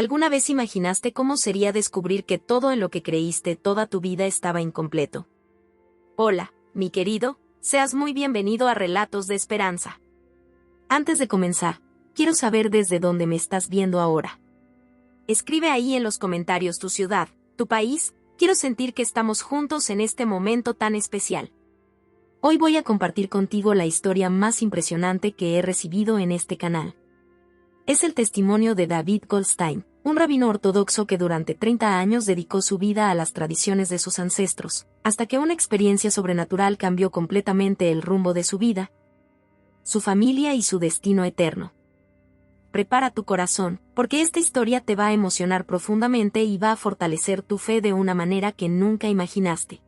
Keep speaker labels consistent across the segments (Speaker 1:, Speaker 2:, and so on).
Speaker 1: ¿Alguna vez imaginaste cómo sería descubrir que todo en lo que creíste toda tu vida estaba incompleto? Hola, mi querido, seas muy bienvenido a Relatos de Esperanza. Antes de comenzar, quiero saber desde dónde me estás viendo ahora. Escribe ahí en los comentarios tu ciudad, tu país, quiero sentir que estamos juntos en este momento tan especial. Hoy voy a compartir contigo la historia más impresionante que he recibido en este canal. Es el testimonio de David Goldstein, un rabino ortodoxo que durante 30 años dedicó su vida a las tradiciones de sus ancestros, hasta que una experiencia sobrenatural cambió completamente el rumbo de su vida, su familia y su destino eterno. Prepara tu corazón, porque esta historia te va a emocionar profundamente y va a fortalecer tu fe de una manera que nunca imaginaste.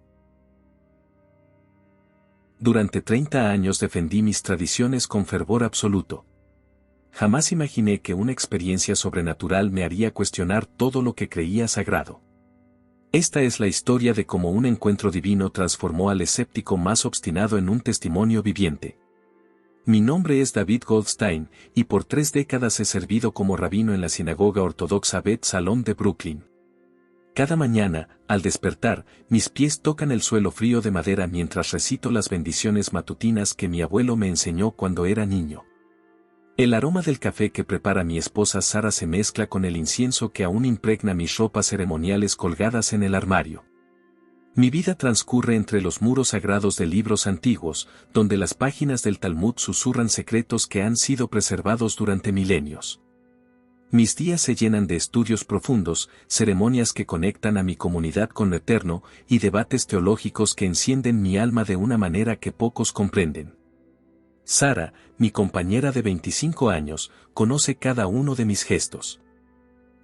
Speaker 2: Durante 30 años defendí mis tradiciones con fervor absoluto. Jamás imaginé que una experiencia sobrenatural me haría cuestionar todo lo que creía sagrado. Esta es la historia de cómo un encuentro divino transformó al escéptico más obstinado en un testimonio viviente. Mi nombre es David Goldstein, y por 3 décadas he servido como rabino en la sinagoga ortodoxa Beth Salom de Brooklyn. Cada mañana, al despertar, mis pies tocan el suelo frío de madera mientras recito las bendiciones matutinas que mi abuelo me enseñó cuando era niño. El aroma del café que prepara mi esposa Sara se mezcla con el incienso que aún impregna mis ropas ceremoniales colgadas en el armario. Mi vida transcurre entre los muros sagrados de libros antiguos, donde las páginas del Talmud susurran secretos que han sido preservados durante milenios. Mis días se llenan de estudios profundos, ceremonias que conectan a mi comunidad con lo eterno, y debates teológicos que encienden mi alma de una manera que pocos comprenden. Sara, mi compañera de 25 años, conoce cada uno de mis gestos.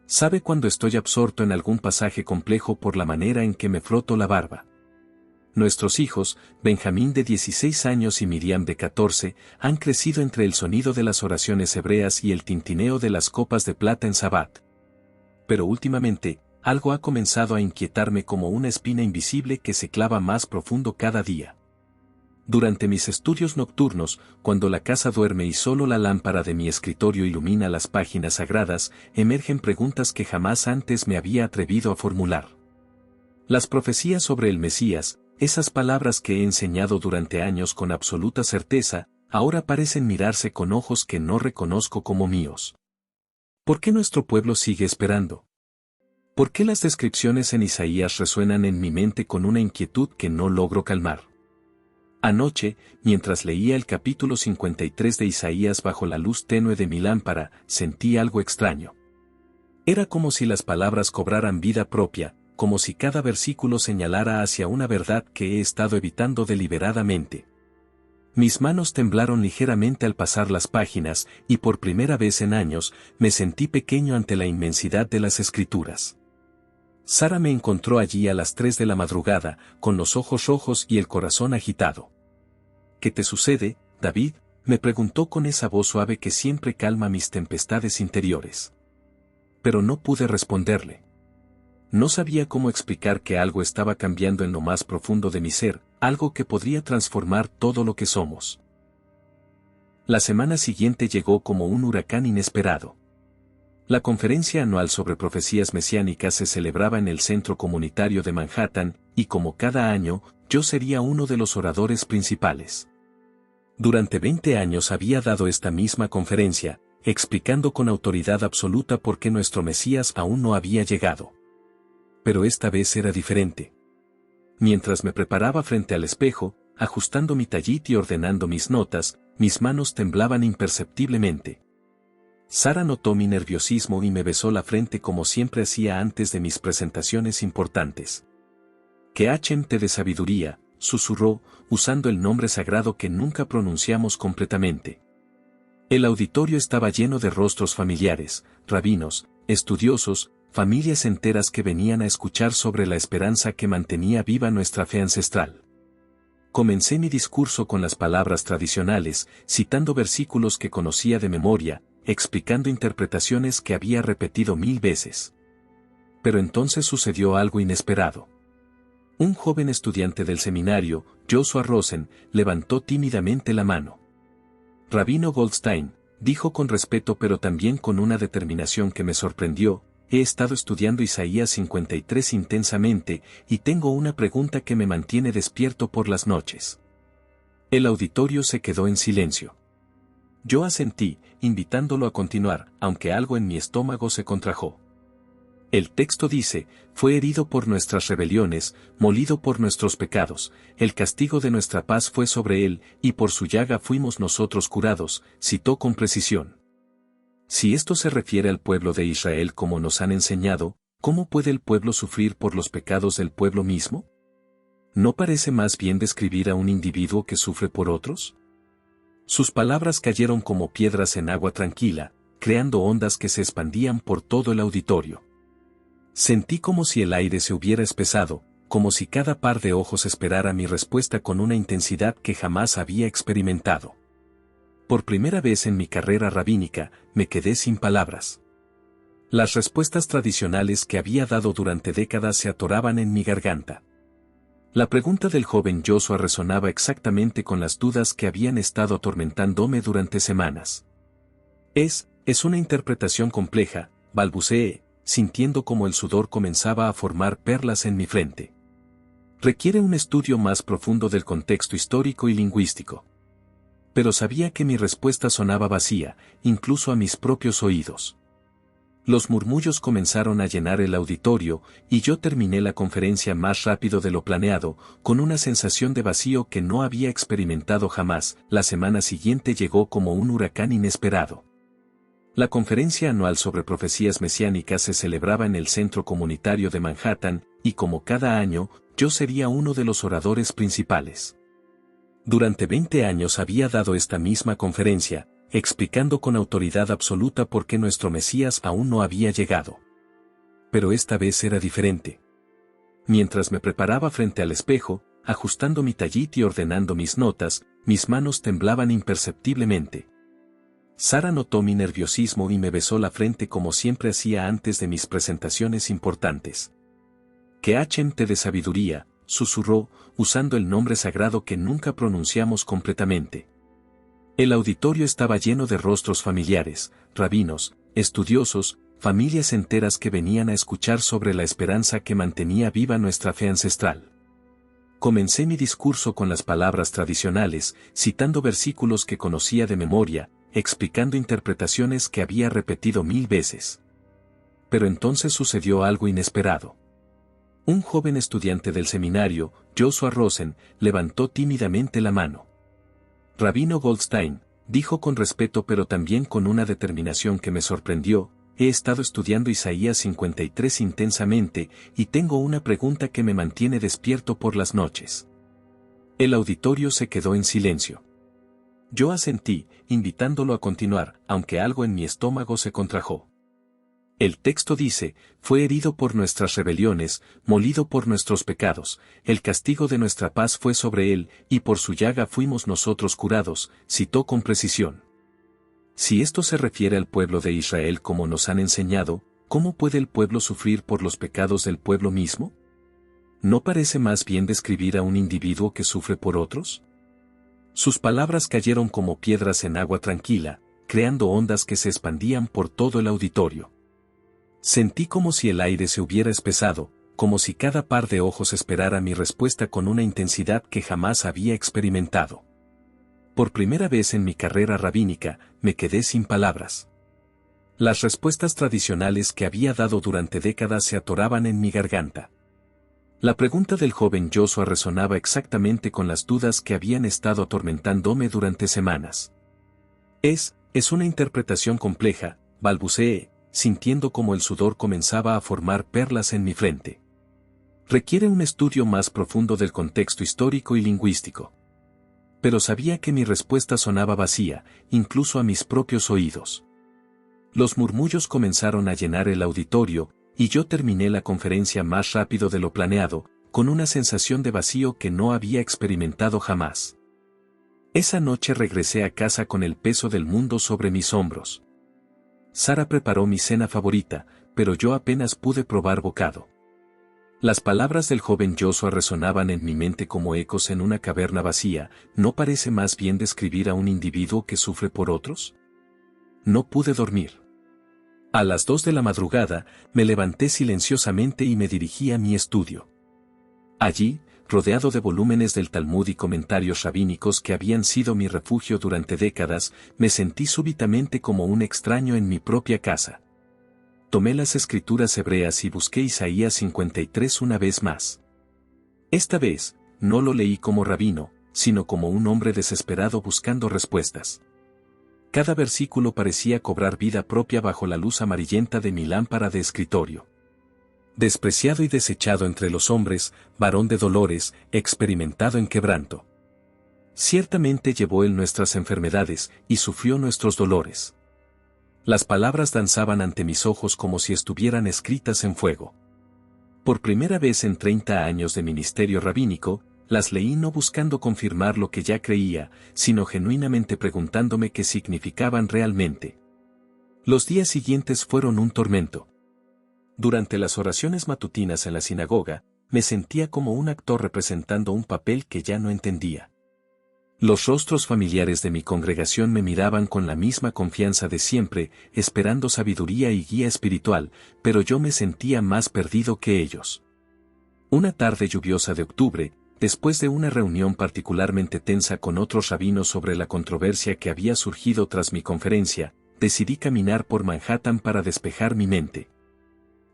Speaker 2: Sabe cuando estoy absorto en algún pasaje complejo por la manera en que me froto la barba. Nuestros hijos, Benjamín de 16 años y Miriam de 14, han crecido entre el sonido de las oraciones hebreas y el tintineo de las copas de plata en Sabbat. Pero últimamente, algo ha comenzado a inquietarme como una espina invisible que se clava más profundo cada día. Durante mis estudios nocturnos, cuando la casa duerme y solo la lámpara de mi escritorio ilumina las páginas sagradas, emergen preguntas que jamás antes me había atrevido a formular. Las profecías sobre el Mesías, esas palabras que he enseñado durante años con absoluta certeza, ahora parecen mirarse con ojos que no reconozco como míos. ¿Por qué nuestro pueblo sigue esperando? ¿Por qué las descripciones en Isaías resuenan en mi mente con una inquietud que no logro calmar? Anoche, mientras leía el capítulo 53 de Isaías bajo la luz tenue de mi lámpara, sentí algo extraño. Era como si las palabras cobraran vida propia, como si cada versículo señalara hacia una verdad que he estado evitando deliberadamente. Mis manos temblaron ligeramente al pasar las páginas, y por primera vez en años, me sentí pequeño ante la inmensidad de las escrituras. Sara me encontró allí a las 3 de la madrugada, con los ojos rojos y el corazón agitado. ¿Qué te sucede, David?, me preguntó con esa voz suave que siempre calma mis tempestades interiores. Pero no pude responderle. No sabía cómo explicar que algo estaba cambiando en lo más profundo de mi ser, algo que podría transformar todo lo que somos. La semana siguiente llegó como un huracán inesperado. La conferencia anual sobre profecías mesiánicas se celebraba en el Centro Comunitario de Manhattan, y como cada año, yo sería uno de los oradores principales. Durante 20 años había dado esta misma conferencia, explicando con autoridad absoluta por qué nuestro Mesías aún no había llegado. Pero esta vez era diferente. Mientras me preparaba frente al espejo, ajustando mi tallit y ordenando mis notas, mis manos temblaban imperceptiblemente. Sara notó mi nerviosismo y me besó la frente como siempre hacía antes de mis presentaciones importantes. Que Hashem te dé sabiduría, susurró, usando el nombre sagrado que nunca pronunciamos completamente. El auditorio estaba lleno de rostros familiares, rabinos, estudiosos, familias enteras que venían a escuchar sobre la esperanza que mantenía viva nuestra fe ancestral. Comencé mi discurso con las palabras tradicionales, citando versículos que conocía de memoria, explicando interpretaciones que había repetido 1000 veces. Pero entonces sucedió algo inesperado. Un joven estudiante del seminario, Joshua Rosen, levantó tímidamente la mano. Rabino Goldstein, dijo con respeto pero también con una determinación que me sorprendió, he estado estudiando Isaías 53 intensamente, y tengo una pregunta que me mantiene despierto por las noches. El auditorio se quedó en silencio. Yo asentí, invitándolo a continuar, aunque algo en mi estómago se contrajo. El texto dice, fue herido por nuestras rebeliones, molido por nuestros pecados, el castigo de nuestra paz fue sobre él, y por su llaga fuimos nosotros curados, citó con precisión. Si esto se refiere al pueblo de Israel como nos han enseñado, ¿cómo puede el pueblo sufrir por los pecados del pueblo mismo? ¿No parece más bien describir a un individuo que sufre por otros? Sus palabras cayeron como piedras en agua tranquila, creando ondas que se expandían por todo el auditorio. Sentí como si el aire se hubiera espesado, como si cada par de ojos esperara mi respuesta con una intensidad que jamás había experimentado. Por primera vez en mi carrera rabínica, me quedé sin palabras. Las respuestas tradicionales que había dado durante décadas se atoraban en mi garganta. La pregunta del joven Joshua resonaba exactamente con las dudas que habían estado atormentándome durante semanas. Es una interpretación compleja, balbuceé, sintiendo como el sudor comenzaba a formar perlas en mi frente. Requiere un estudio más profundo del contexto histórico y lingüístico. Pero sabía que mi respuesta sonaba vacía, incluso a mis propios oídos. Los murmullos comenzaron a llenar el auditorio, y yo terminé la conferencia más rápido de lo planeado, con una sensación de vacío que no había experimentado jamás. La semana siguiente llegó como un huracán inesperado. La conferencia anual sobre profecías mesiánicas se celebraba en el Centro Comunitario de Manhattan, y como cada año, yo sería uno de los oradores principales. Durante 20 años había dado esta misma conferencia, explicando con autoridad absoluta por qué nuestro Mesías aún no había llegado. Pero esta vez era diferente. Mientras me preparaba frente al espejo, ajustando mi tallit y ordenando mis notas, mis manos temblaban imperceptiblemente. Sara notó mi nerviosismo y me besó la frente como siempre hacía antes de mis presentaciones importantes. Que H.M. de sabiduría, susurró, usando el nombre sagrado que nunca pronunciamos completamente. El auditorio estaba lleno de rostros familiares, rabinos, estudiosos, familias enteras que venían a escuchar sobre la esperanza que mantenía viva nuestra fe ancestral. Comencé mi discurso con las palabras tradicionales, citando versículos que conocía de memoria, explicando interpretaciones que había repetido 1000 veces. Pero entonces sucedió algo inesperado. Un joven estudiante del seminario, Joshua Rosen, levantó tímidamente la mano. Rabino Goldstein, dijo con respeto pero también con una determinación que me sorprendió, he estado estudiando Isaías 53 intensamente, y tengo una pregunta que me mantiene despierto por las noches. El auditorio se quedó en silencio. Yo asentí, invitándolo a continuar, aunque algo en mi estómago se contrajo. El texto dice, fue herido por nuestras rebeliones, molido por nuestros pecados, el castigo de nuestra paz fue sobre él, y por su llaga fuimos nosotros curados, citó con precisión. Si esto se refiere al pueblo de Israel como nos han enseñado, ¿cómo puede el pueblo sufrir por los pecados del pueblo mismo? ¿No parece más bien describir a un individuo que sufre por otros? Sus palabras cayeron como piedras en agua tranquila, creando ondas que se expandían por todo el auditorio. Sentí como si el aire se hubiera espesado, como si cada par de ojos esperara mi respuesta con una intensidad que jamás había experimentado. Por primera vez en mi carrera rabínica, me quedé sin palabras. Las respuestas tradicionales que había dado durante décadas se atoraban en mi garganta. La pregunta del joven Joshua resonaba exactamente con las dudas que habían estado atormentándome durante semanas. Es una interpretación compleja, balbuceé, sintiendo como el sudor comenzaba a formar perlas en mi frente. Requiere un estudio más profundo del contexto histórico y lingüístico. Pero sabía que mi respuesta sonaba vacía, incluso a mis propios oídos. Los murmullos comenzaron a llenar el auditorio, y yo terminé la conferencia más rápido de lo planeado, con una sensación de vacío que no había experimentado jamás. Esa noche regresé a casa con el peso del mundo sobre mis hombros. Sara preparó mi cena favorita, pero yo apenas pude probar bocado. Las palabras del joven Joshua resonaban en mi mente como ecos en una caverna vacía. ¿No parece más bien describir a un individuo que sufre por otros? No pude dormir. A las 2 de la madrugada, me levanté silenciosamente y me dirigí a mi estudio. Allí, rodeado de volúmenes del Talmud y comentarios rabínicos que habían sido mi refugio durante décadas, me sentí súbitamente como un extraño en mi propia casa. Tomé las escrituras hebreas y busqué Isaías 53 una vez más. Esta vez, no lo leí como rabino, sino como un hombre desesperado buscando respuestas. Cada versículo parecía cobrar vida propia bajo la luz amarillenta de mi lámpara de escritorio. Despreciado y desechado entre los hombres, varón de dolores, experimentado en quebranto. Ciertamente llevó él nuestras enfermedades y sufrió nuestros dolores. Las palabras danzaban ante mis ojos como si estuvieran escritas en fuego. Por primera vez en 30 años de ministerio rabínico, las leí no buscando confirmar lo que ya creía, sino genuinamente preguntándome qué significaban realmente. Los días siguientes fueron un tormento. Durante las oraciones matutinas en la sinagoga, me sentía como un actor representando un papel que ya no entendía. Los rostros familiares de mi congregación me miraban con la misma confianza de siempre, esperando sabiduría y guía espiritual, pero yo me sentía más perdido que ellos. Una tarde lluviosa de octubre, después de una reunión particularmente tensa con otros rabinos sobre la controversia que había surgido tras mi conferencia, decidí caminar por Manhattan para despejar mi mente.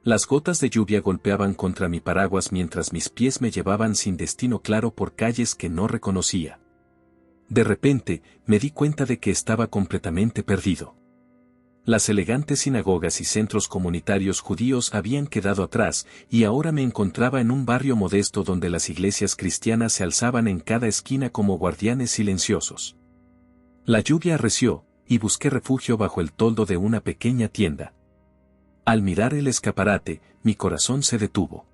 Speaker 2: Las gotas de lluvia golpeaban contra mi paraguas mientras mis pies me llevaban sin destino claro por calles que no reconocía. De repente, me di cuenta de que estaba completamente perdido. Las elegantes sinagogas y centros comunitarios judíos habían quedado atrás, y ahora me encontraba en un barrio modesto donde las iglesias cristianas se alzaban en cada esquina como guardianes silenciosos. La lluvia arreció, y busqué refugio bajo el toldo de una pequeña tienda. Al mirar el escaparate, mi corazón se detuvo.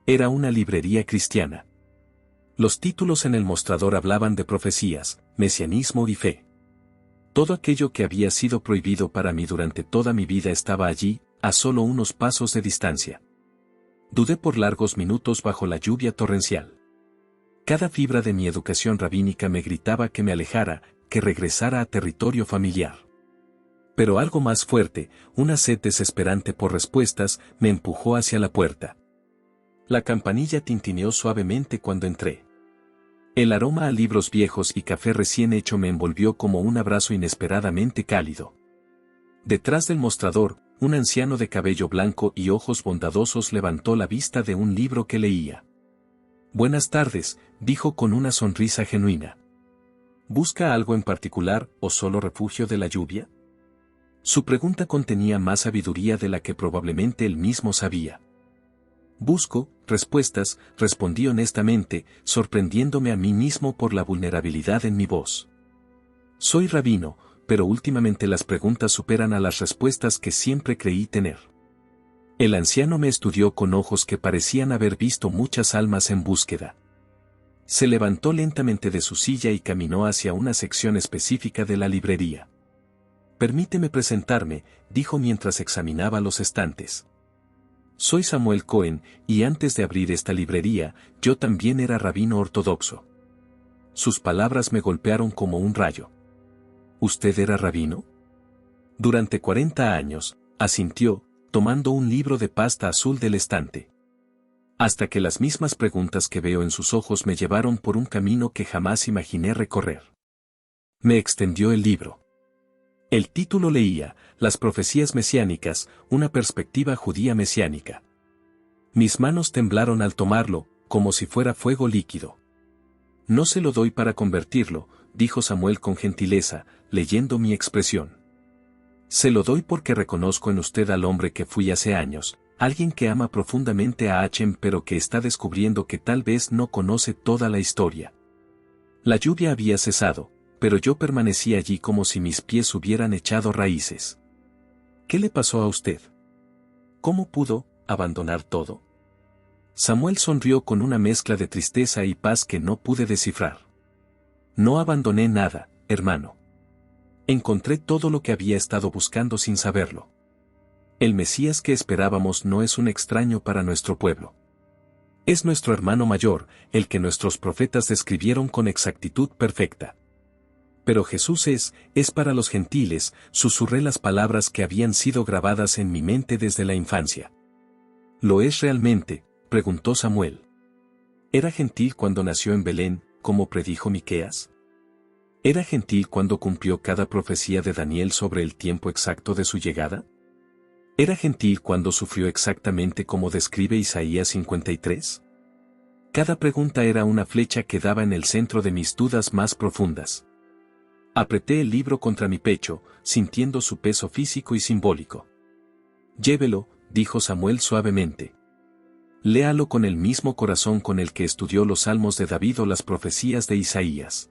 Speaker 2: Era una librería cristiana. Los títulos en el mostrador hablaban de profecías, mesianismo y fe. Todo aquello que había sido prohibido para mí durante toda mi vida estaba allí, a solo unos pasos de distancia. Dudé por largos minutos bajo la lluvia torrencial. Cada fibra de mi educación rabínica me gritaba que me alejara, que regresara a territorio familiar. Pero algo más fuerte, una sed desesperante por respuestas, me empujó hacia la puerta. La campanilla tintineó suavemente cuando entré. El aroma a libros viejos y café recién hecho me envolvió como un abrazo inesperadamente cálido. Detrás del mostrador, un anciano de cabello blanco y ojos bondadosos levantó la vista de un libro que leía. «Buenas tardes», dijo con una sonrisa genuina. «¿Busca algo en particular o solo refugio de la lluvia?» Su pregunta contenía más sabiduría de la que probablemente él mismo sabía. «Busco respuestas», respondí honestamente, sorprendiéndome a mí mismo por la vulnerabilidad en mi voz. «Soy rabino, pero últimamente las preguntas superan a las respuestas que siempre creí tener». El anciano me estudió con ojos que parecían haber visto muchas almas en búsqueda. Se levantó lentamente de su silla y caminó hacia una sección específica de la librería. «Permíteme presentarme», dijo mientras examinaba los estantes. «Soy Samuel Cohen, y antes de abrir esta librería, yo también era rabino ortodoxo». Sus palabras me golpearon como un rayo. «¿Usted era rabino?» «Durante 40 años», asintió, tomando un libro de pasta azul del estante. Hasta que las mismas preguntas que veo en sus ojos me llevaron por un camino que jamás imaginé recorrer. Me extendió el libro. El título leía, «Las profecías mesiánicas, una perspectiva judía mesiánica». Mis manos temblaron al tomarlo, como si fuera fuego líquido. «No se lo doy para convertirlo», dijo Samuel con gentileza, leyendo mi expresión. «Se lo doy porque reconozco en usted al hombre que fui hace años, alguien que ama profundamente a Hashem pero que está descubriendo que tal vez no conoce toda la historia». La lluvia había cesado, pero yo permanecí allí como si mis pies hubieran echado raíces. «¿Qué le pasó a usted? ¿Cómo pudo abandonar todo?» Samuel sonrió con una mezcla de tristeza y paz que no pude descifrar. «No abandoné nada, hermano. Encontré todo lo que había estado buscando sin saberlo. El Mesías que esperábamos no es un extraño para nuestro pueblo. Es nuestro hermano mayor, el que nuestros profetas describieron con exactitud perfecta. Pero Jesús es para los gentiles, susurré las palabras que habían sido grabadas en mi mente desde la infancia. ¿Lo es realmente?, preguntó Samuel. ¿Era gentil cuando nació en Belén, como predijo Miqueas? ¿Era gentil cuando cumplió cada profecía de Daniel sobre el tiempo exacto de su llegada? ¿Era gentil cuando sufrió exactamente como describe Isaías 53? Cada pregunta era una flecha que daba en el centro de mis dudas más profundas. Apreté el libro contra mi pecho, sintiendo su peso físico y simbólico. Llévelo, dijo Samuel suavemente. Léalo con el mismo corazón con el que estudió los salmos de David o las profecías de Isaías.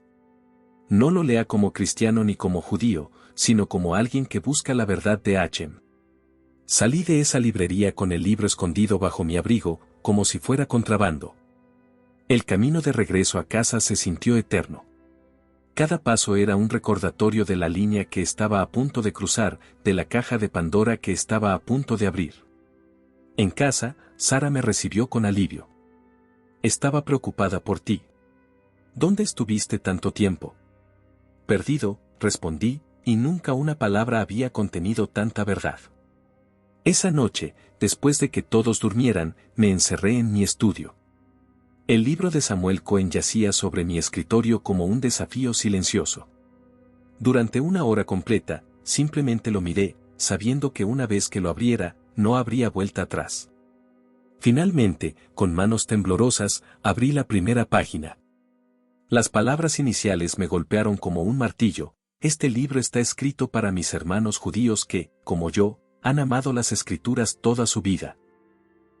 Speaker 2: No lo lea como cristiano ni como judío, sino como alguien que busca la verdad de Hashem. Salí de esa librería con el libro escondido bajo mi abrigo, como si fuera contrabando. El camino de regreso a casa se sintió eterno. Cada paso era un recordatorio de la línea que estaba a punto de cruzar, de la caja de Pandora que estaba a punto de abrir. En casa, Sara me recibió con alivio. Estaba preocupada por ti. ¿Dónde estuviste tanto tiempo? Perdido, respondí, y nunca una palabra había contenido tanta verdad. Esa noche, después de que todos durmieran, me encerré en mi estudio. El libro de Samuel Cohen yacía sobre mi escritorio como un desafío silencioso. Durante una hora completa, simplemente lo miré, sabiendo que una vez que lo abriera, no habría vuelta atrás. Finalmente, con manos temblorosas, abrí la primera página. Las palabras iniciales me golpearon como un martillo. Este libro está escrito para mis hermanos judíos que, como yo, han amado las escrituras toda su vida,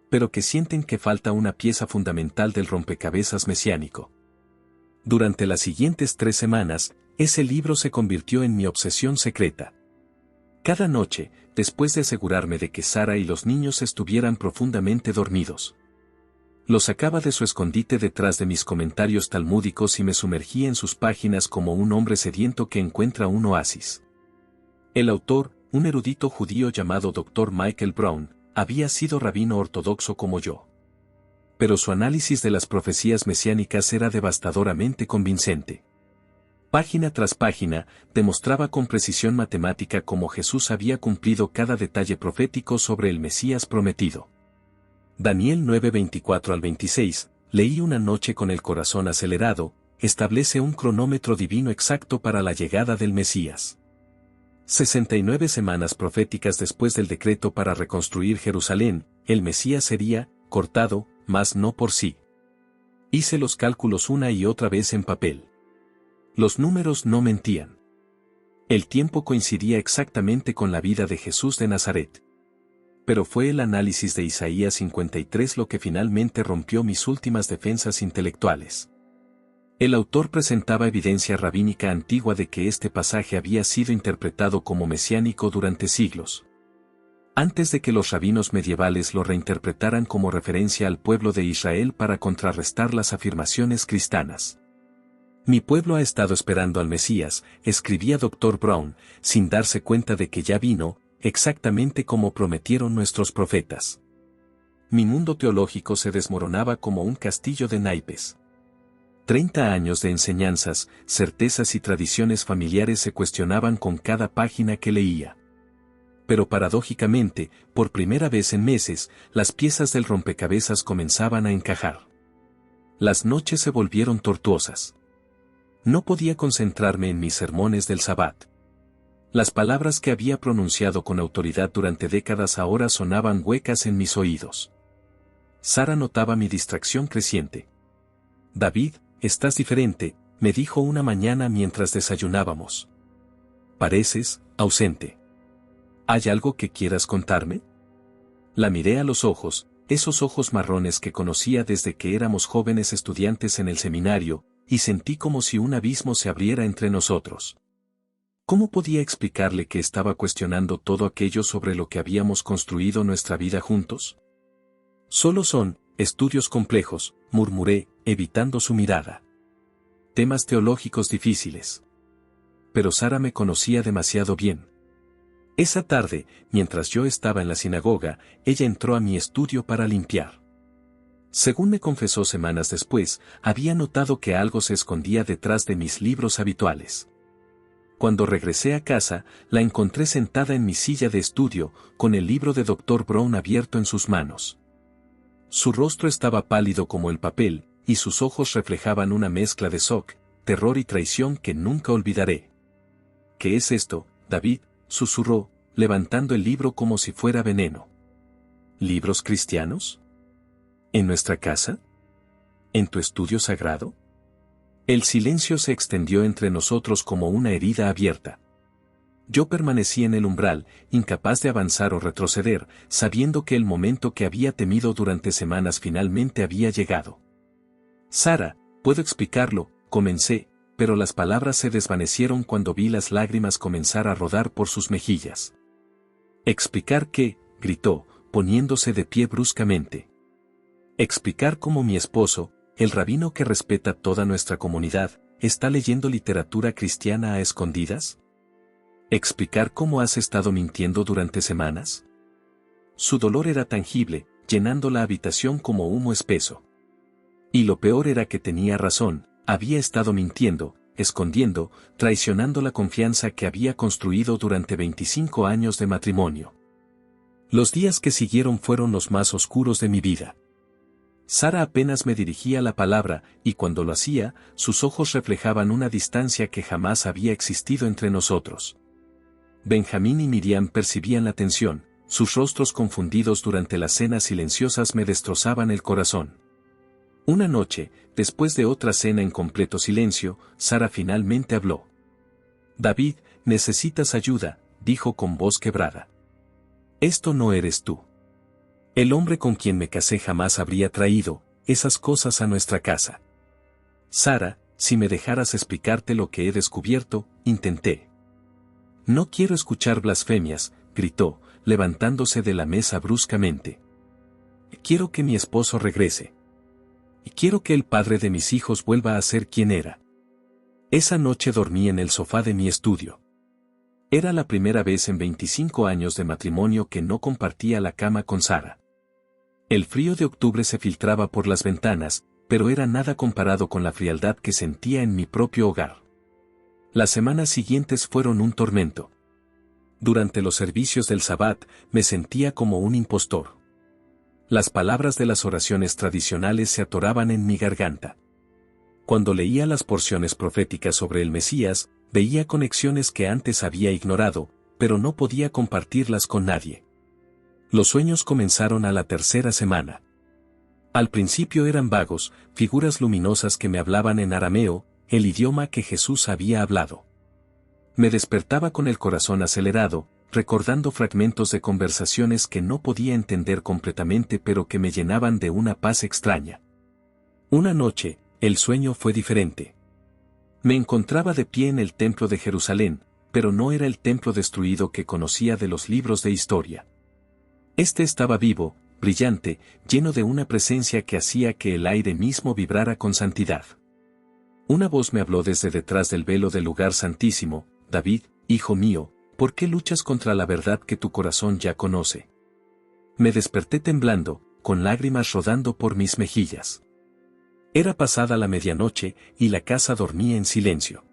Speaker 2: pero que sienten que falta una pieza fundamental del rompecabezas mesiánico. Durante las siguientes 3 semanas, ese libro se convirtió en mi obsesión secreta. Cada noche, después de asegurarme de que Sara y los niños estuvieran profundamente dormidos, lo sacaba de su escondite detrás de mis comentarios talmúdicos y me sumergía en sus páginas como un hombre sediento que encuentra un oasis. El autor, un erudito judío llamado Dr. Michael Brown, había sido rabino ortodoxo como yo. Pero su análisis de las profecías mesiánicas era devastadoramente convincente. Página tras página, demostraba con precisión matemática cómo Jesús había cumplido cada detalle profético sobre el Mesías prometido. Daniel 9:24 al 26, leí una noche con el corazón acelerado, establece un cronómetro divino exacto para la llegada del Mesías. 69 semanas proféticas después del decreto para reconstruir Jerusalén, el Mesías sería cortado, mas no por sí. Hice los cálculos una y otra vez en papel. Los números no mentían. El tiempo coincidía exactamente con la vida de Jesús de Nazaret. Pero fue el análisis de Isaías 53 lo que finalmente rompió mis últimas defensas intelectuales. El autor presentaba evidencia rabínica antigua de que este pasaje había sido interpretado como mesiánico durante siglos, antes de que los rabinos medievales lo reinterpretaran como referencia al pueblo de Israel para contrarrestar las afirmaciones cristianas. Mi pueblo ha estado esperando al Mesías, escribía Dr. Brown, sin darse cuenta de que ya vino, exactamente como prometieron nuestros profetas. Mi mundo teológico se desmoronaba como un castillo de naipes. 30 años de enseñanzas, certezas y tradiciones familiares se cuestionaban con cada página que leía. Pero paradójicamente, por primera vez en meses, las piezas del rompecabezas comenzaban a encajar. Las noches se volvieron tortuosas. No podía concentrarme en mis sermones del Sabbat. Las palabras que había pronunciado con autoridad durante décadas ahora sonaban huecas en mis oídos. Sara notaba mi distracción creciente. David, estás diferente, me dijo una mañana mientras desayunábamos. Pareces ausente. ¿Hay algo que quieras contarme? La miré a los ojos, esos ojos marrones que conocía desde que éramos jóvenes estudiantes en el seminario, y sentí como si un abismo se abriera entre nosotros. ¿Cómo podía explicarle que estaba cuestionando todo aquello sobre lo que habíamos construido nuestra vida juntos? Solo son estudios complejos, murmuré, evitando su mirada. Temas teológicos difíciles. Pero Sara me conocía demasiado bien. Esa tarde, mientras yo estaba en la sinagoga, ella entró a mi estudio para limpiar. Según me confesó semanas después, había notado que algo se escondía detrás de mis libros habituales. Cuando regresé a casa, la encontré sentada en mi silla de estudio, con el libro de Dr. Brown abierto en sus manos. Su rostro estaba pálido como el papel, y sus ojos reflejaban una mezcla de shock, terror y traición que nunca olvidaré. ¿Qué es esto, David?, susurró, levantando el libro como si fuera veneno. ¿Libros cristianos? ¿En nuestra casa? ¿En tu estudio sagrado? El silencio se extendió entre nosotros como una herida abierta. Yo permanecí en el umbral, incapaz de avanzar o retroceder, sabiendo que el momento que había temido durante semanas finalmente había llegado. Sara, puedo explicarlo, comencé, pero las palabras se desvanecieron cuando vi las lágrimas comenzar a rodar por sus mejillas. ¿Explicar qué?, gritó, poniéndose de pie bruscamente. Explicar cómo mi esposo, el rabino que respeta toda nuestra comunidad, está leyendo literatura cristiana a escondidas. ¿Explicar cómo has estado mintiendo durante semanas? Su dolor era tangible, llenando la habitación como humo espeso. Y lo peor era que tenía razón, había estado mintiendo, escondiendo, traicionando la confianza que había construido durante 25 años de matrimonio. Los días que siguieron fueron los más oscuros de mi vida. Sara apenas me dirigía la palabra, y cuando lo hacía, sus ojos reflejaban una distancia que jamás había existido entre nosotros. Benjamín y Miriam percibían la tensión, sus rostros confundidos durante las cenas silenciosas me destrozaban el corazón. Una noche, después de otra cena en completo silencio, Sara finalmente habló. «David, necesitas ayuda», dijo con voz quebrada. «Esto no eres tú. El hombre con quien me casé jamás habría traído esas cosas a nuestra casa. Sara, si me dejaras explicarte lo que he descubierto», intenté. «No quiero escuchar blasfemias», gritó, levantándose de la mesa bruscamente. «Quiero que mi esposo regrese. Y quiero que el padre de mis hijos vuelva a ser quien era». Esa noche dormí en el sofá de mi estudio. Era la primera vez en 25 años de matrimonio que no compartía la cama con Sara. El frío de octubre se filtraba por las ventanas, pero era nada comparado con la frialdad que sentía en mi propio hogar. Las semanas siguientes fueron un tormento. Durante los servicios del Sabbat, me sentía como un impostor. Las palabras de las oraciones tradicionales se atoraban en mi garganta. Cuando leía las porciones proféticas sobre el Mesías, veía conexiones que antes había ignorado, pero no podía compartirlas con nadie. Los sueños comenzaron a la tercera semana. Al principio eran vagos, figuras luminosas que me hablaban en arameo, el idioma que Jesús había hablado. Me despertaba con el corazón acelerado, recordando fragmentos de conversaciones que no podía entender completamente pero que me llenaban de una paz extraña. Una noche, el sueño fue diferente. Me encontraba de pie en el templo de Jerusalén, pero no era el templo destruido que conocía de los libros de historia. Este estaba vivo, brillante, lleno de una presencia que hacía que el aire mismo vibrara con santidad. Una voz me habló desde detrás del velo del lugar santísimo: «David, hijo mío, ¿por qué luchas contra la verdad que tu corazón ya conoce?». Me desperté temblando, con lágrimas rodando por mis mejillas. Era pasada la medianoche, y la casa dormía en silencio.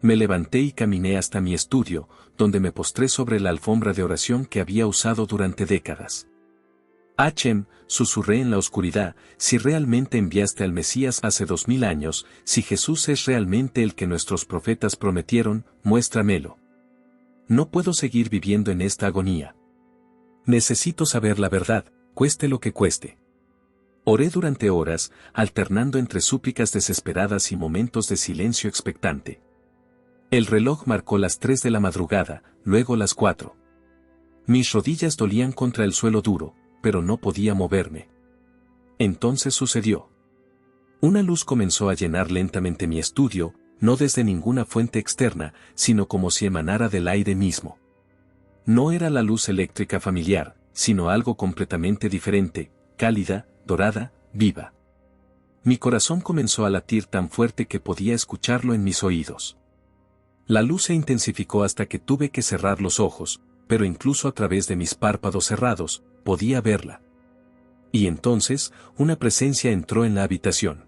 Speaker 2: Me levanté y caminé hasta mi estudio, donde me postré sobre la alfombra de oración que había usado durante décadas. «Hachem», susurré en la oscuridad, «si realmente enviaste al Mesías hace 2000 años, si Jesús es realmente el que nuestros profetas prometieron, muéstramelo. No puedo seguir viviendo en esta agonía. Necesito saber la verdad, cueste lo que cueste». Oré durante horas, alternando entre súplicas desesperadas y momentos de silencio expectante. El reloj marcó las 3 de la madrugada, luego las 4. Mis rodillas dolían contra el suelo duro, pero no podía moverme. Entonces sucedió. Una luz comenzó a llenar lentamente mi estudio, no desde ninguna fuente externa, sino como si emanara del aire mismo. No era la luz eléctrica familiar, sino algo completamente diferente, cálida, dorada, viva. Mi corazón comenzó a latir tan fuerte que podía escucharlo en mis oídos. La luz se intensificó hasta que tuve que cerrar los ojos, pero incluso a través de mis párpados cerrados, podía verla. Y entonces, una presencia entró en la habitación.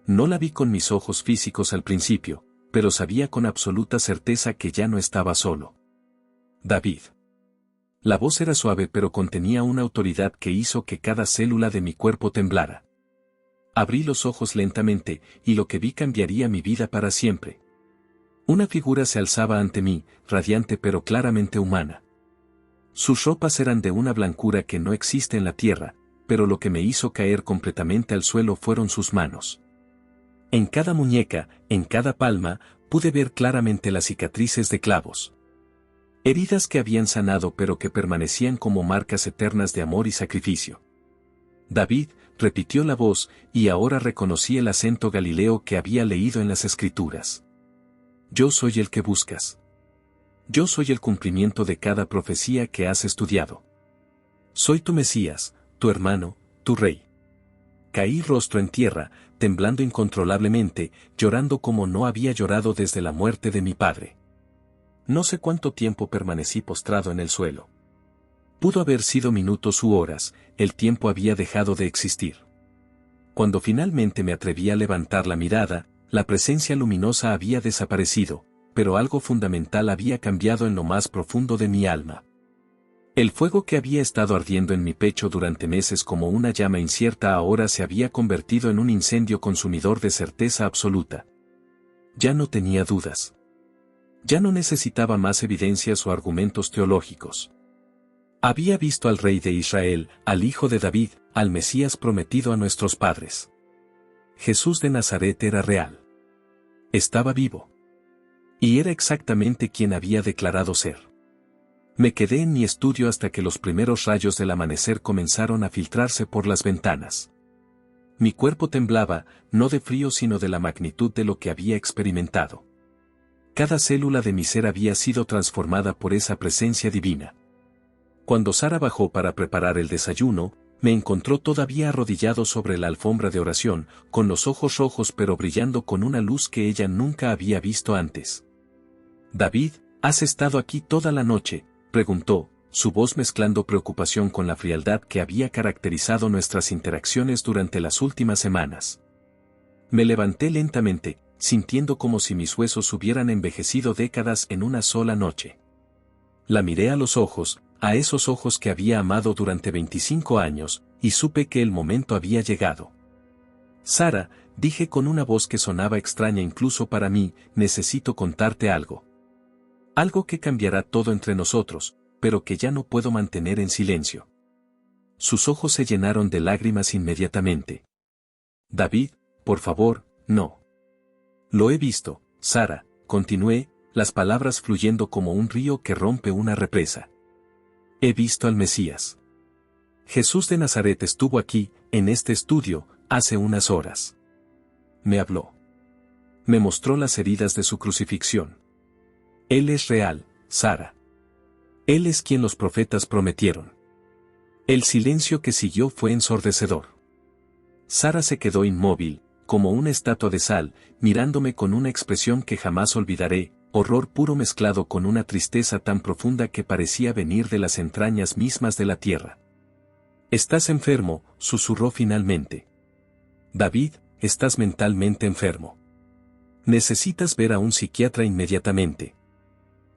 Speaker 2: No la vi con mis ojos físicos al principio, pero sabía con absoluta certeza que ya no estaba solo. David. La voz era suave pero contenía una autoridad que hizo que cada célula de mi cuerpo temblara. Abrí los ojos lentamente, y lo que vi cambiaría mi vida para siempre. Una figura se alzaba ante mí, radiante pero claramente humana. Sus ropas eran de una blancura que no existe en la tierra, pero lo que me hizo caer completamente al suelo fueron sus manos. En cada muñeca, en cada palma, pude ver claramente las cicatrices de clavos. Heridas que habían sanado pero que permanecían como marcas eternas de amor y sacrificio. David, repitió la voz, y ahora reconocí el acento galileo que había leído en las Escrituras. Yo soy el que buscas. Yo soy el cumplimiento de cada profecía que has estudiado. Soy tu Mesías, tu hermano, tu rey. Caí rostro en tierra, temblando incontrolablemente, llorando como no había llorado desde la muerte de mi padre. No sé cuánto tiempo permanecí postrado en el suelo. Pudo haber sido minutos u horas, el tiempo había dejado de existir. Cuando finalmente me atreví a levantar la mirada, la presencia luminosa había desaparecido, pero algo fundamental había cambiado en lo más profundo de mi alma. El fuego que había estado ardiendo en mi pecho durante meses como una llama incierta ahora se había convertido en un incendio consumidor de certeza absoluta. Ya no tenía dudas. Ya no necesitaba más evidencias o argumentos teológicos. Había visto al Rey de Israel, al Hijo de David, al Mesías prometido a nuestros padres. Jesús de Nazaret era real. Estaba vivo. Y era exactamente quien había declarado ser. Me quedé en mi estudio hasta que los primeros rayos del amanecer comenzaron a filtrarse por las ventanas. Mi cuerpo temblaba, no de frío sino de la magnitud de lo que había experimentado. Cada célula de mi ser había sido transformada por esa presencia divina. Cuando Sara bajó para preparar el desayuno, me encontró todavía arrodillado sobre la alfombra de oración, con los ojos rojos pero brillando con una luz que ella nunca había visto antes. «David, ¿has estado aquí toda la noche?», preguntó, su voz mezclando preocupación con la frialdad que había caracterizado nuestras interacciones durante las últimas semanas. Me levanté lentamente, sintiendo como si mis huesos hubieran envejecido décadas en una sola noche. La miré a los ojos, a esos ojos que había amado durante 25 años, y supe que el momento había llegado. «Sara», dije con una voz que sonaba extraña incluso para mí, «necesito contarte algo. Algo que cambiará todo entre nosotros, pero que ya no puedo mantener en silencio». Sus ojos se llenaron de lágrimas inmediatamente. «David, por favor, no». «Lo he visto, Sara», continué, las palabras fluyendo como un río que rompe una represa. «He visto al Mesías. Jesús de Nazaret estuvo aquí, en este estudio, hace unas horas. Me habló. Me mostró las heridas de su crucifixión. Él es real, Sara. Él es quien los profetas prometieron». El silencio que siguió fue ensordecedor. Sara se quedó inmóvil, como una estatua de sal, mirándome con una expresión que jamás olvidaré, horror puro mezclado con una tristeza tan profunda que parecía venir de las entrañas mismas de la tierra. «Estás enfermo», susurró finalmente. «David, estás mentalmente enfermo. Necesitas ver a un psiquiatra inmediatamente».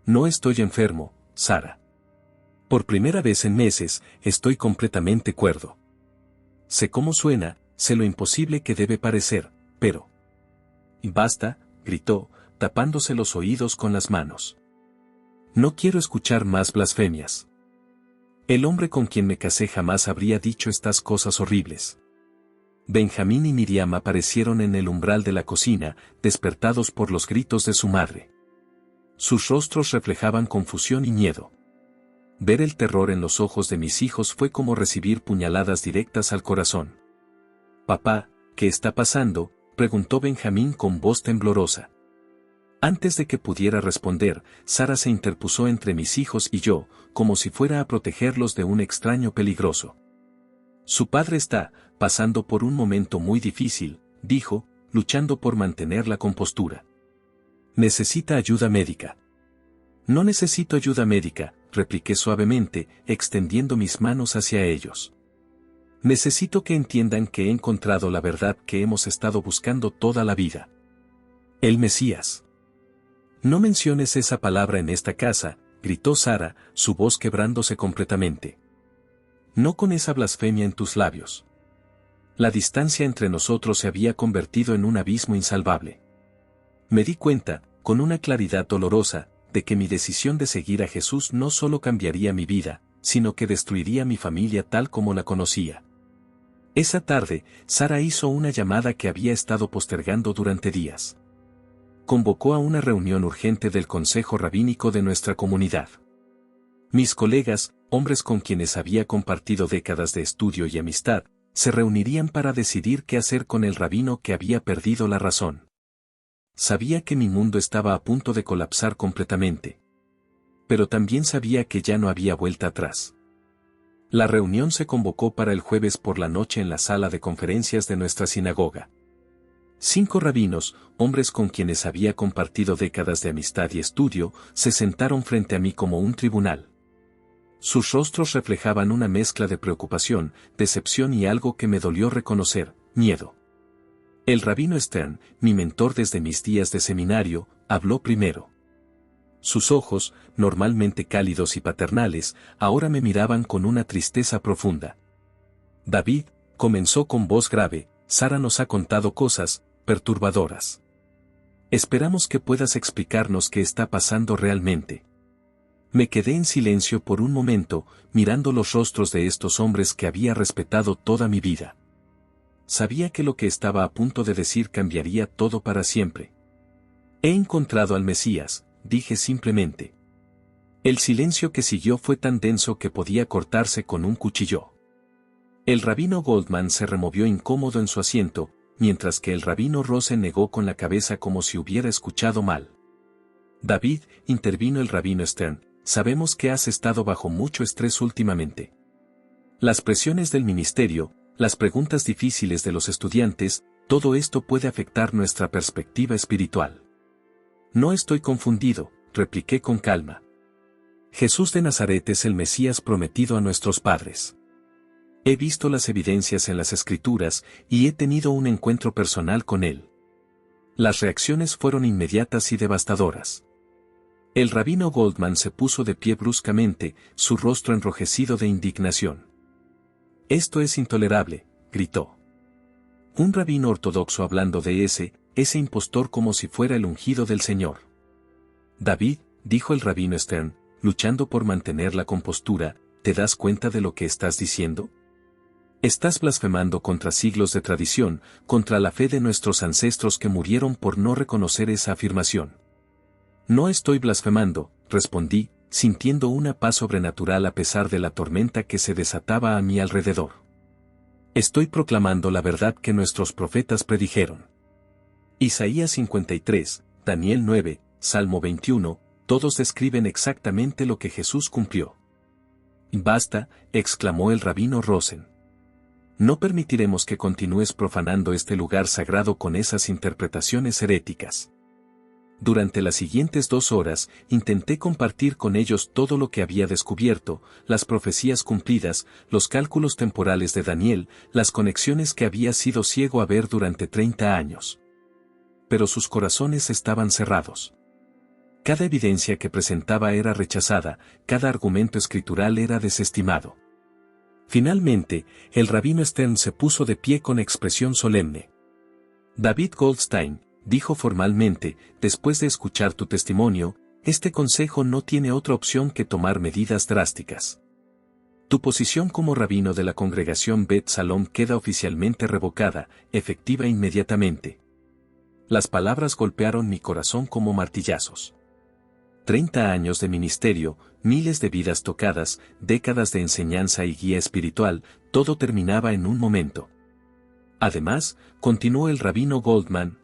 Speaker 2: «No estoy enfermo, Sara. Por primera vez en meses, estoy completamente cuerdo. Sé cómo suena, sé lo imposible que debe parecer, pero...». «Basta», gritó, tapándose los oídos con las manos. «No quiero escuchar más blasfemias. El hombre con quien me casé jamás habría dicho estas cosas horribles». Benjamín y Miriam aparecieron en el umbral de la cocina, despertados por los gritos de su madre. Sus rostros reflejaban confusión y miedo. Ver el terror en los ojos de mis hijos fue como recibir puñaladas directas al corazón. «Papá, ¿qué está pasando?», preguntó Benjamín con voz temblorosa. Antes de que pudiera responder, Sara se interpuso entre mis hijos y yo, como si fuera a protegerlos de un extraño peligroso. «Su padre está pasando por un momento muy difícil», dijo, luchando por mantener la compostura. «Necesita ayuda médica». «No necesito ayuda médica», repliqué suavemente, extendiendo mis manos hacia ellos. «Necesito que entiendan que he encontrado la verdad que hemos estado buscando toda la vida. El Mesías. No menciones esa palabra en esta casa, gritó Sara, su voz quebrándose completamente. No con esa blasfemia en tus labios. La distancia entre nosotros se había convertido en un abismo insalvable. Me di cuenta, con una claridad dolorosa, de que mi decisión de seguir a Jesús no solo cambiaría mi vida, sino que destruiría mi familia tal como la conocía. Esa tarde, Sara hizo una llamada que había estado postergando durante días. Convocó a una reunión urgente del Consejo Rabínico de nuestra comunidad. Mis colegas, hombres con quienes había compartido décadas de estudio y amistad, se reunirían para decidir qué hacer con el rabino que había perdido la razón. Sabía que mi mundo estaba a punto de colapsar completamente. Pero también sabía que ya no había vuelta atrás. La reunión se convocó para el jueves por la noche en la sala de conferencias de nuestra sinagoga. 5 rabinos, hombres con quienes había compartido décadas de amistad y estudio, se sentaron frente a mí como un tribunal. Sus rostros reflejaban una mezcla de preocupación, decepción y algo que me dolió reconocer, miedo. El rabino Stern, mi mentor desde mis días de seminario, habló primero. Sus ojos, normalmente cálidos y paternales, ahora me miraban con una tristeza profunda. David, comenzó con voz grave, Sara nos ha contado cosas perturbadoras. Esperamos que puedas explicarnos qué está pasando realmente. Me quedé en silencio por un momento, mirando los rostros de estos hombres que había respetado toda mi vida. Sabía que lo que estaba a punto de decir cambiaría todo para siempre. He encontrado al Mesías, dije simplemente. El silencio que siguió fue tan denso que podía cortarse con un cuchillo. El rabino Goldman se removió incómodo en su asiento, mientras que el rabino Rosen negó con la cabeza como si hubiera escuchado mal. David, intervino el rabino Stern, sabemos que has estado bajo mucho estrés últimamente. Las presiones del ministerio, las preguntas difíciles de los estudiantes, todo esto puede afectar nuestra perspectiva espiritual. No estoy confundido, repliqué con calma. Jesús de Nazaret es el Mesías prometido a nuestros padres. He visto las evidencias en las Escrituras y he tenido un encuentro personal con él. Las reacciones fueron inmediatas y devastadoras. El rabino Goldman se puso de pie bruscamente, su rostro enrojecido de indignación. Esto es intolerable, gritó. Un rabino ortodoxo hablando de ese impostor como si fuera el ungido del Señor. David, dijo el rabino Stern, luchando por mantener la compostura, ¿te das cuenta de lo que estás diciendo? Estás blasfemando contra siglos de tradición, contra la fe de nuestros ancestros que murieron por no reconocer esa afirmación. No estoy blasfemando, respondí, sintiendo una paz sobrenatural a pesar de la tormenta que se desataba a mi alrededor. Estoy proclamando la verdad que nuestros profetas predijeron. Isaías 53, Daniel 9, Salmo 21, todos describen exactamente lo que Jesús cumplió. Basta, exclamó el rabino Rosen. No permitiremos que continúes profanando este lugar sagrado con esas interpretaciones heréticas. Durante las siguientes 2 horas, intenté compartir con ellos todo lo que había descubierto, las profecías cumplidas, los cálculos temporales de Daniel, las conexiones que había sido ciego a ver durante 30 años. Pero sus corazones estaban cerrados. Cada evidencia que presentaba era rechazada, cada argumento escritural era desestimado. Finalmente, el rabino Stern se puso de pie con expresión solemne. David Goldstein, dijo formalmente, después de escuchar tu testimonio, este consejo no tiene otra opción que tomar medidas drásticas. Tu posición como rabino de la congregación Bet Salom queda oficialmente revocada, efectiva inmediatamente. Las palabras golpearon mi corazón como martillazos. 30 años de ministerio, miles de vidas tocadas, décadas de enseñanza y guía espiritual, todo terminaba en un momento. Además, continuó el rabino Goldman,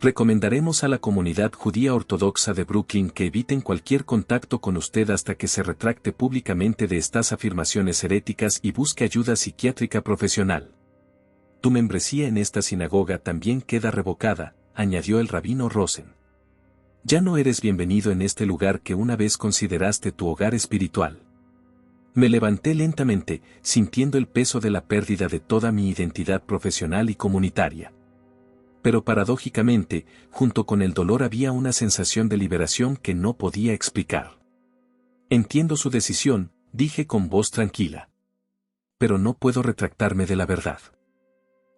Speaker 2: recomendaremos a la comunidad judía ortodoxa de Brooklyn que eviten cualquier contacto con usted hasta que se retracte públicamente de estas afirmaciones heréticas y busque ayuda psiquiátrica profesional. Tu membresía en esta sinagoga también queda revocada, añadió el rabino Rosen. Ya no eres bienvenido en este lugar que una vez consideraste tu hogar espiritual. Me levanté lentamente, sintiendo el peso de la pérdida de toda mi identidad profesional y comunitaria. Pero paradójicamente, junto con el dolor había una sensación de liberación que no podía explicar. Entiendo su decisión, dije con voz tranquila. Pero no puedo retractarme de la verdad.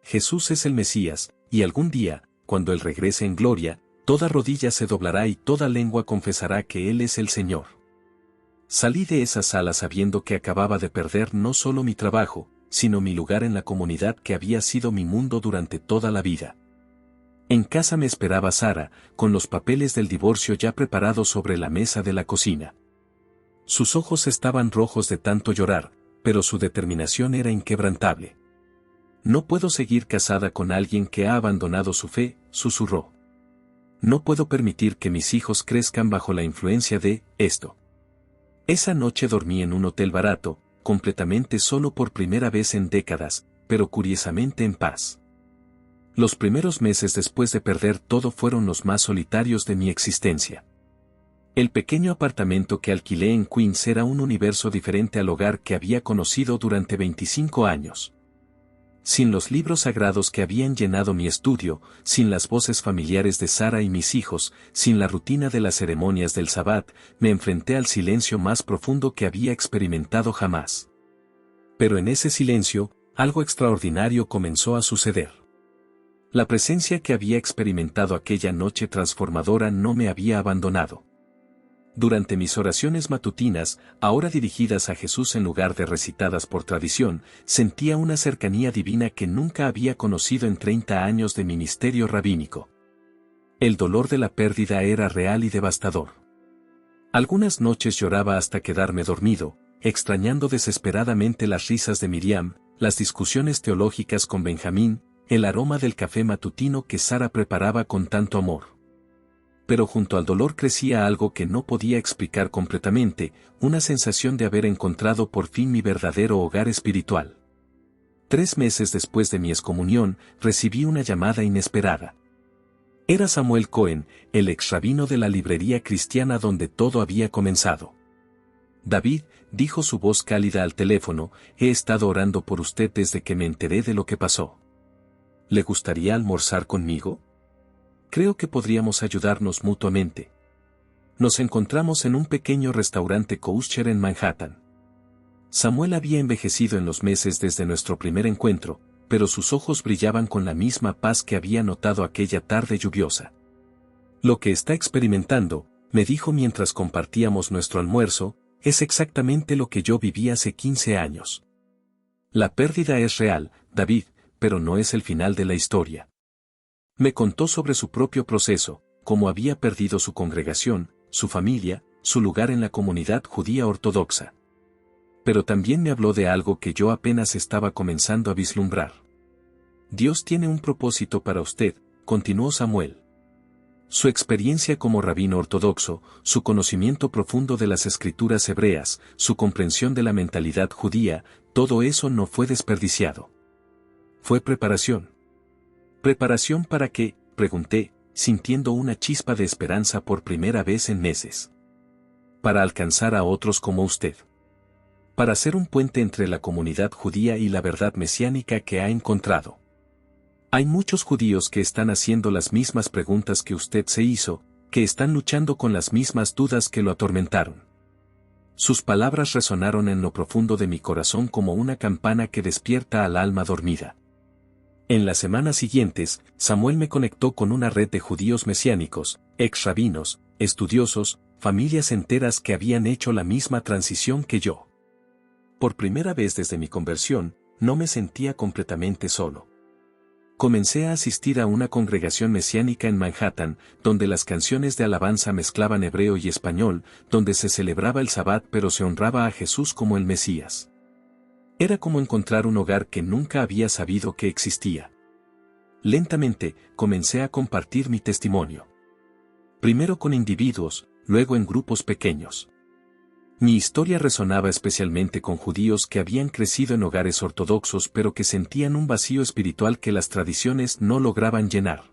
Speaker 2: Jesús es el Mesías, y algún día, cuando Él regrese en gloria, toda rodilla se doblará y toda lengua confesará que Él es el Señor. Salí de esa sala sabiendo que acababa de perder no solo mi trabajo, sino mi lugar en la comunidad que había sido mi mundo durante toda la vida. En casa me esperaba Sara, con los papeles del divorcio ya preparados sobre la mesa de la cocina. Sus ojos estaban rojos de tanto llorar, pero su determinación era inquebrantable. No puedo seguir casada con alguien que ha abandonado su fe, susurró. No puedo permitir que mis hijos crezcan bajo la influencia de esto. Esa noche dormí en un hotel barato, completamente solo por primera vez en décadas, pero curiosamente en paz. Los primeros meses después de perder todo fueron los más solitarios de mi existencia. El pequeño apartamento que alquilé en Queens era un universo diferente al hogar que había conocido durante 25 años. Sin los libros sagrados que habían llenado mi estudio, sin las voces familiares de Sara y mis hijos, sin la rutina de las ceremonias del Sabbat, me enfrenté al silencio más profundo que había experimentado jamás. Pero en ese silencio, algo extraordinario comenzó a suceder. La presencia que había experimentado aquella noche transformadora no me había abandonado. Durante mis oraciones matutinas, ahora dirigidas a Jesús en lugar de recitadas por tradición, sentía una cercanía divina que nunca había conocido en 30 años de ministerio rabínico. El dolor de la pérdida era real y devastador. Algunas noches lloraba hasta quedarme dormido, extrañando desesperadamente las risas de Miriam, las discusiones teológicas con Benjamín, el aroma del café matutino que Sara preparaba con tanto amor. Pero junto al dolor crecía algo que no podía explicar completamente, una sensación de haber encontrado por fin mi verdadero hogar espiritual. 3 meses después de mi excomunión, recibí una llamada inesperada. Era Samuel Cohen, el ex rabino de la librería cristiana donde todo había comenzado. David, dijo su voz cálida al teléfono, he estado orando por usted desde que me enteré de lo que pasó. ¿Le gustaría almorzar conmigo? Creo que podríamos ayudarnos mutuamente. Nos encontramos en un pequeño restaurante kosher en Manhattan. Samuel había envejecido en los meses desde nuestro primer encuentro, pero sus ojos brillaban con la misma paz que había notado aquella tarde lluviosa. Lo que está experimentando, me dijo mientras compartíamos nuestro almuerzo, es exactamente lo que yo viví hace 15 años. La pérdida es real, David, pero no es el final de la historia. Me contó sobre su propio proceso, cómo había perdido su congregación, su familia, su lugar en la comunidad judía ortodoxa. Pero también me habló de algo que yo apenas estaba comenzando a vislumbrar. Dios tiene un propósito para usted, continuó Samuel. Su experiencia como rabino ortodoxo, su conocimiento profundo de las escrituras hebreas, su comprensión de la mentalidad judía, todo eso no fue desperdiciado. Fue preparación. ¿Preparación para qué?, pregunté, sintiendo una chispa de esperanza por primera vez en meses. Para alcanzar a otros como usted. Para ser un puente entre la comunidad judía y la verdad mesiánica que ha encontrado. Hay muchos judíos que están haciendo las mismas preguntas que usted se hizo, que están luchando con las mismas dudas que lo atormentaron. Sus palabras resonaron en lo profundo de mi corazón como una campana que despierta al alma dormida. En las semanas siguientes, Samuel me conectó con una red de judíos mesiánicos, ex rabinos, estudiosos, familias enteras que habían hecho la misma transición que yo. Por primera vez desde mi conversión, no me sentía completamente solo. Comencé a asistir a una congregación mesiánica en Manhattan, donde las canciones de alabanza mezclaban hebreo y español, donde se celebraba el Sabbat pero se honraba a Jesús como el Mesías. Era como encontrar un hogar que nunca había sabido que existía. Lentamente, comencé a compartir mi testimonio. Primero con individuos, luego en grupos pequeños. Mi historia resonaba especialmente con judíos que habían crecido en hogares ortodoxos pero que sentían un vacío espiritual que las tradiciones no lograban llenar.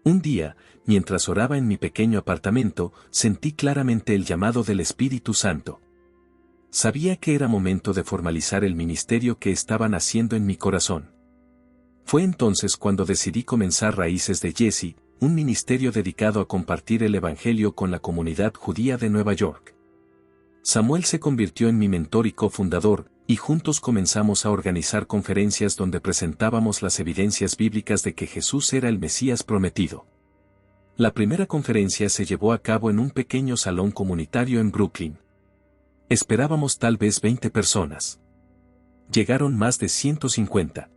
Speaker 2: Un día, mientras oraba en mi pequeño apartamento, sentí claramente el llamado del Espíritu Santo. Sabía que era momento de formalizar el ministerio que estaban haciendo en mi corazón. Fue entonces cuando decidí comenzar Raíces de Jesse, un ministerio dedicado a compartir el Evangelio con la comunidad judía de Nueva York. Samuel se convirtió en mi mentor y cofundador, y juntos comenzamos a organizar conferencias donde presentábamos las evidencias bíblicas de que Jesús era el Mesías prometido. La primera conferencia se llevó a cabo en un pequeño salón comunitario en Brooklyn. Esperábamos tal vez 20 personas. Llegaron más de 150.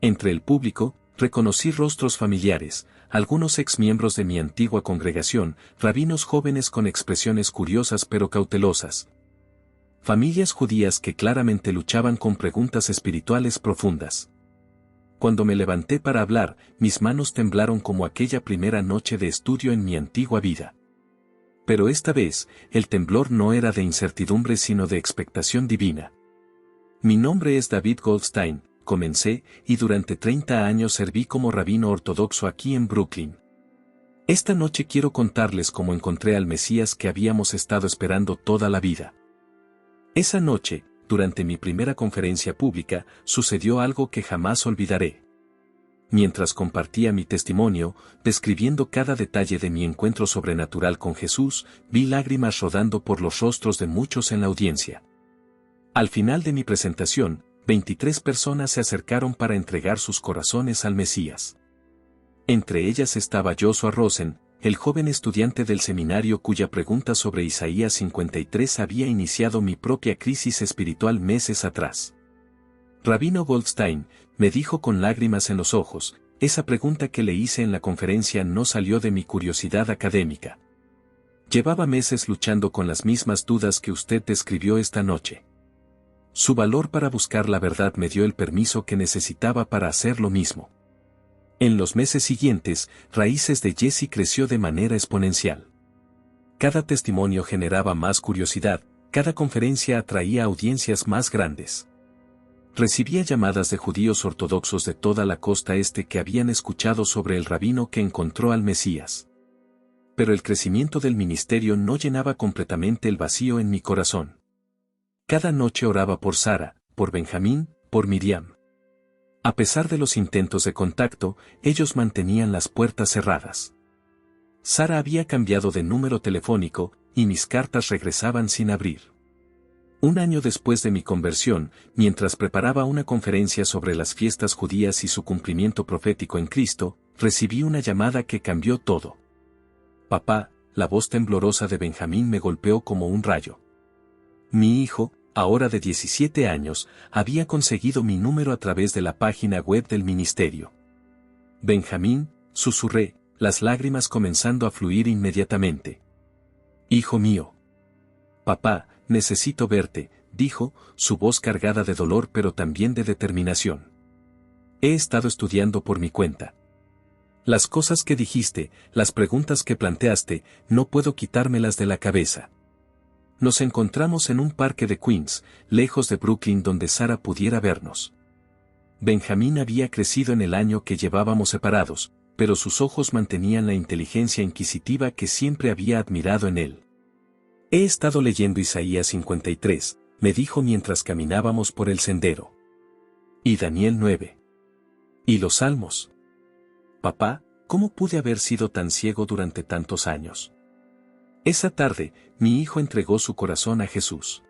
Speaker 2: Entre el público, reconocí rostros familiares, algunos exmiembros de mi antigua congregación, rabinos jóvenes con expresiones curiosas pero cautelosas. Familias judías que claramente luchaban con preguntas espirituales profundas. Cuando me levanté para hablar, mis manos temblaron como aquella primera noche de estudio en mi antigua vida. Pero esta vez, el temblor no era de incertidumbre sino de expectación divina. Mi nombre es David Goldstein, comencé, y durante 30 años serví como rabino ortodoxo aquí en Brooklyn. Esta noche quiero contarles cómo encontré al Mesías que habíamos estado esperando toda la vida. Esa noche, durante mi primera conferencia pública, sucedió algo que jamás olvidaré. Mientras compartía mi testimonio, describiendo cada detalle de mi encuentro sobrenatural con Jesús, vi lágrimas rodando por los rostros de muchos en la audiencia. Al final de mi presentación, 23 personas se acercaron para entregar sus corazones al Mesías. Entre ellas estaba Joshua Rosen, el joven estudiante del seminario cuya pregunta sobre Isaías 53 había iniciado mi propia crisis espiritual meses atrás. Rabino Goldstein, me dijo con lágrimas en los ojos, esa pregunta que le hice en la conferencia no salió de mi curiosidad académica. Llevaba meses luchando con las mismas dudas que usted describió esta noche. Su valor para buscar la verdad me dio el permiso que necesitaba para hacer lo mismo. En los meses siguientes, Raíces de Jesse creció de manera exponencial. Cada testimonio generaba más curiosidad, cada conferencia atraía audiencias más grandes. Recibía llamadas de judíos ortodoxos de toda la costa este que habían escuchado sobre el rabino que encontró al Mesías. Pero el crecimiento del ministerio no llenaba completamente el vacío en mi corazón. Cada noche oraba por Sara, por Benjamín, por Miriam. A pesar de los intentos de contacto, ellos mantenían las puertas cerradas. Sara había cambiado de número telefónico, y mis cartas regresaban sin abrir. Un año después de mi conversión, mientras preparaba una conferencia sobre las fiestas judías y su cumplimiento profético en Cristo, recibí una llamada que cambió todo. Papá, la voz temblorosa de Benjamín me golpeó como un rayo. Mi hijo, ahora de 17 años, había conseguido mi número a través de la página web del ministerio. Benjamín, susurré, las lágrimas comenzando a fluir inmediatamente. Hijo mío. Papá, necesito verte, dijo, su voz cargada de dolor pero también de determinación. He estado estudiando por mi cuenta. Las cosas que dijiste, las preguntas que planteaste, no puedo quitármelas de la cabeza. Nos encontramos en un parque de Queens, lejos de Brooklyn donde Sara pudiera vernos. Benjamín había crecido en el año que llevábamos separados, pero sus ojos mantenían la inteligencia inquisitiva que siempre había admirado en él. He estado leyendo Isaías 53, me dijo mientras caminábamos por el sendero. Y Daniel 9. Y los Salmos. Papá, ¿cómo pude haber sido tan ciego durante tantos años? Esa tarde, mi hijo entregó su corazón a Jesús.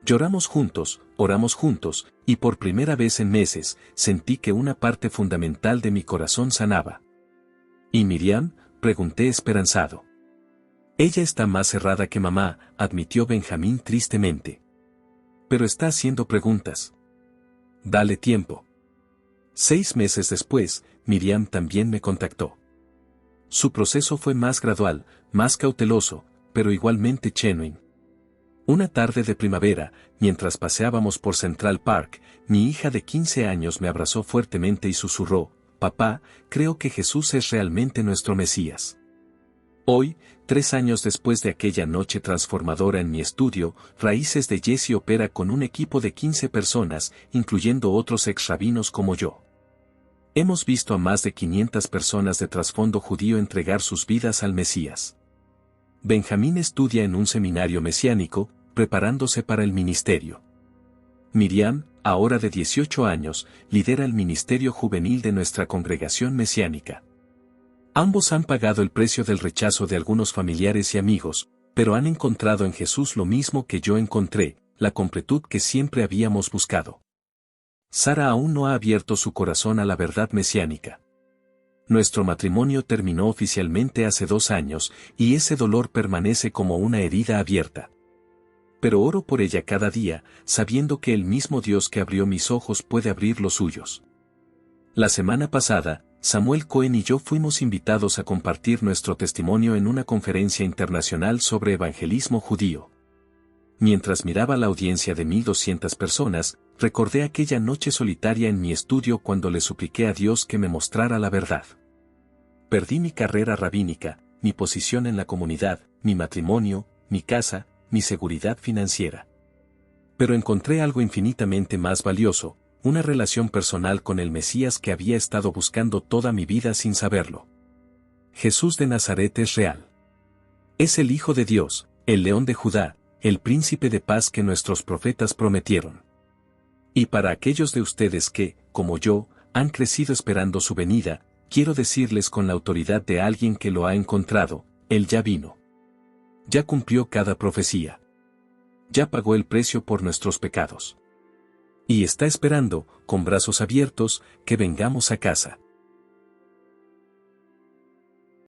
Speaker 2: Lloramos juntos, oramos juntos, y por primera vez en meses, sentí que una parte fundamental de mi corazón sanaba. ¿Y Miriam?, pregunté esperanzado. Ella está más cerrada que mamá, admitió Benjamín tristemente. Pero está haciendo preguntas. Dale tiempo. 6 meses después, Miriam también me contactó. Su proceso fue más gradual, más cauteloso, pero igualmente genuino. Una tarde de primavera, mientras paseábamos por Central Park, mi hija de 15 años me abrazó fuertemente y susurró, «Papá, creo que Jesús es realmente nuestro Mesías». Hoy, 3 años después de aquella noche transformadora en mi estudio, Raíces de Jesse opera con un equipo de 15 personas, incluyendo otros ex-rabinos como yo. Hemos visto a más de 500 personas de trasfondo judío entregar sus vidas al Mesías. Benjamín estudia en un seminario mesiánico, preparándose para el ministerio. Miriam, ahora de 18 años, lidera el ministerio juvenil de nuestra congregación mesiánica. Ambos han pagado el precio del rechazo de algunos familiares y amigos, pero han encontrado en Jesús lo mismo que yo encontré, la completud que siempre habíamos buscado. Sara aún no ha abierto su corazón a la verdad mesiánica. Nuestro matrimonio terminó oficialmente hace 2 años, y ese dolor permanece como una herida abierta. Pero oro por ella cada día, sabiendo que el mismo Dios que abrió mis ojos puede abrir los suyos. La semana pasada, Samuel Cohen y yo fuimos invitados a compartir nuestro testimonio en una conferencia internacional sobre evangelismo judío. Mientras miraba la audiencia de 1,200 personas, recordé aquella noche solitaria en mi estudio cuando le supliqué a Dios que me mostrara la verdad. Perdí mi carrera rabínica, mi posición en la comunidad, mi matrimonio, mi casa, mi seguridad financiera. Pero encontré algo infinitamente más valioso, una relación personal con el Mesías que había estado buscando toda mi vida sin saberlo. Jesús de Nazaret es real. Es el Hijo de Dios, el León de Judá, el Príncipe de paz que nuestros profetas prometieron. Y para aquellos de ustedes que, como yo, han crecido esperando su venida, quiero decirles con la autoridad de alguien que lo ha encontrado, Él ya vino. Ya cumplió cada profecía. Ya pagó el precio por nuestros pecados. Y está esperando, con brazos abiertos, que vengamos a casa.